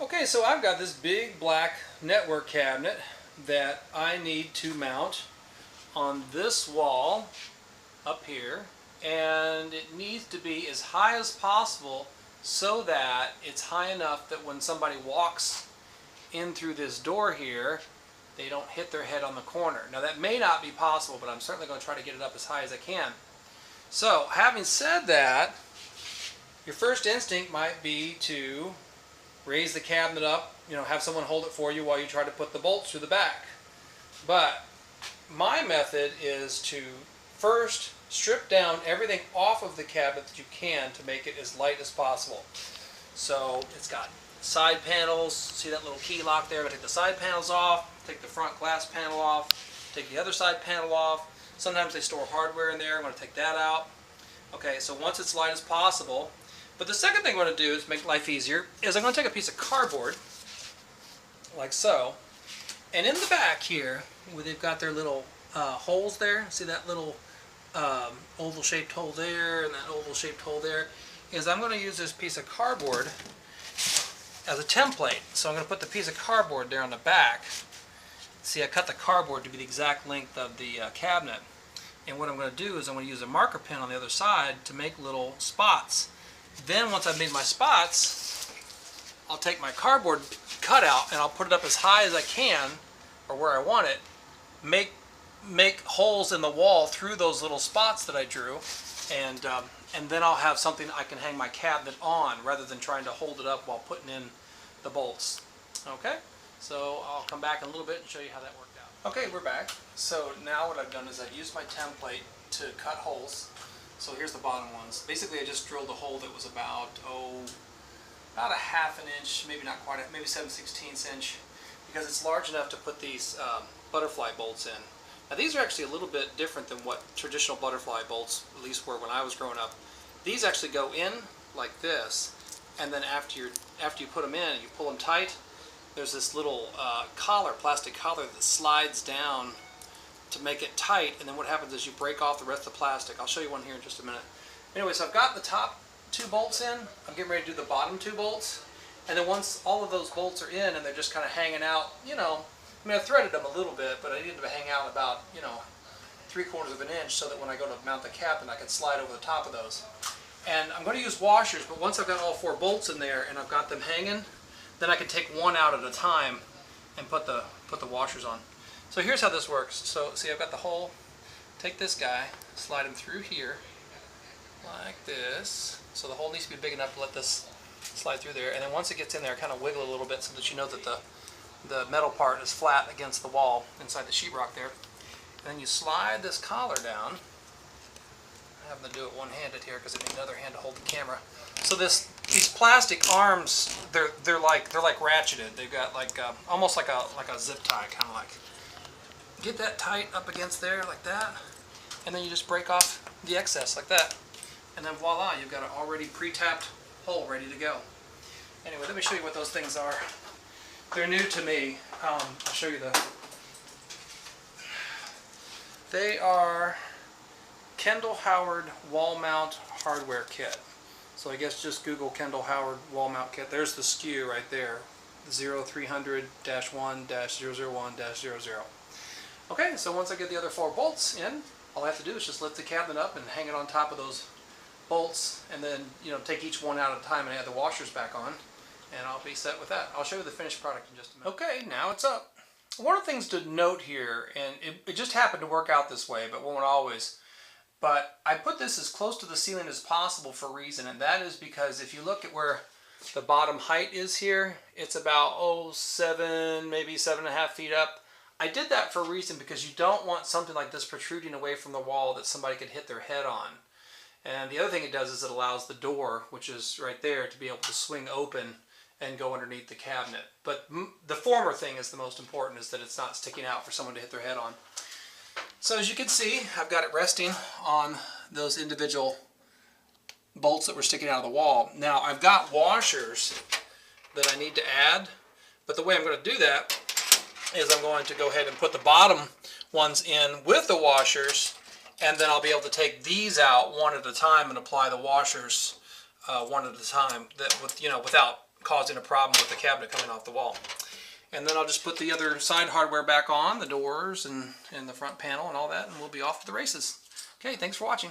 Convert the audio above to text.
Okay, so I've got this big black network cabinet that I need to mount on this wall up here, and it needs to be as high as possible so that it's high enough that when somebody walks in through this door here, they don't hit their head on the corner. Now that may not be possible, but I'm certainly going to try to get it up as high as I can. So having said that, your first instinct might be to raise the cabinet up, have someone hold it for you while you try to put the bolts through the back. But my method is to first strip down everything off of the cabinet that you can to make it as light as possible. So it's got side panels, see that little key lock there? I'm going to take the side panels off, take the front glass panel off, take the other side panel off. Sometimes they store hardware in there, I'm going to take that out. Okay, so once it's light as possible. But the second thing I'm going to do is make life easier, is I'm going to take a piece of cardboard, like so, and in the back here, where they've got their little holes there, see that little oval shaped hole there and that oval shaped hole there, is I'm going to use this piece of cardboard as a template. So I'm going to put the piece of cardboard there on the back. See, I cut the cardboard to be the exact length of the cabinet. And what I'm going to do is I'm going to use a marker pen on the other side to make little spots. Then once I've made my spots, I'll take my cardboard cutout and I'll put it up as high as I can, or where I want it, make holes in the wall through those little spots that I drew, and then I'll have something I can hang my cabinet on rather than trying to hold it up while putting in the bolts. Okay, so I'll come back in a little bit and show you how that worked out. Okay, we're back. So now what I've done is I've used my template to cut holes. So here's the bottom ones. Basically I just drilled a hole that was about a half an inch, maybe not quite, maybe 7/16 inch, because it's large enough to put these butterfly bolts in. Now these are actually a little bit different than what traditional butterfly bolts, at least were when I was growing up. These actually go in like this, and then after you put them in, you pull them tight. There's this little collar, plastic collar, that slides down to make it tight, and then what happens is you break off the rest of the plastic. I'll show you one here in just a minute. Anyway, so I've got the top 2 bolts in. I'm getting ready to do the bottom 2 bolts, and then once all of those bolts are in and they're just kind of hanging out, I mean, I threaded them a little bit, but I needed them to hang out about 3/4 of an inch so that when I go to mount the cabinet I can slide over the top of those. And I'm going to use washers, but once I've got all 4 bolts in there and I've got them hanging, then I can take one out at a time and put the washers on. So here's how this works. So see, I've got the hole. Take this guy, slide him through here like this. So the hole needs to be big enough to let this slide through there. And then once it gets in there, kind of wiggle a little bit so that you know that the metal part is flat against the wall inside the sheetrock there. And then you slide this collar down. I happen to do it one-handed here because I need another hand to hold the camera. So these plastic arms, they're like ratcheted. They've got like almost like a zip tie, kind of like. Get that tight up against there like that, and then you just break off the excess like that, and then voila, you've got an already pre-tapped hole ready to go. Anyway, let me show you what those things are. They're new to me. I'll show you They are Kendall Howard wall mount hardware kit. So I guess just Google Kendall Howard wall mount kit. There's the SKU right there, 0300-1-001-00. Okay, so once I get the other 4 bolts in, all I have to do is just lift the cabinet up and hang it on top of those bolts, and then take each one out at a time and add the washers back on, and I'll be set with that. I'll show you the finished product in just a minute. Okay, now it's up. One of the things to note here, and it just happened to work out this way, but won't always, but I put this as close to the ceiling as possible for a reason, and that is because if you look at where the bottom height is here, it's about 7, maybe 7.5 feet up. I did that for a reason, because you don't want something like this protruding away from the wall that somebody could hit their head on. And the other thing it does is it allows the door, which is right there, to be able to swing open and go underneath the cabinet. But the former thing is the most important, is that it's not sticking out for someone to hit their head on. So as you can see, I've got it resting on those individual bolts that were sticking out of the wall. Now I've got washers that I need to add, but the way I'm going to do that is I'm going to go ahead and put the bottom ones in with the washers, and then I'll be able to take these out one at a time and apply the washers one at a time, without causing a problem with the cabinet coming off the wall. And then I'll just put the other side hardware back on, the doors and the front panel and all that, and we'll be off to the races. Okay, thanks for watching.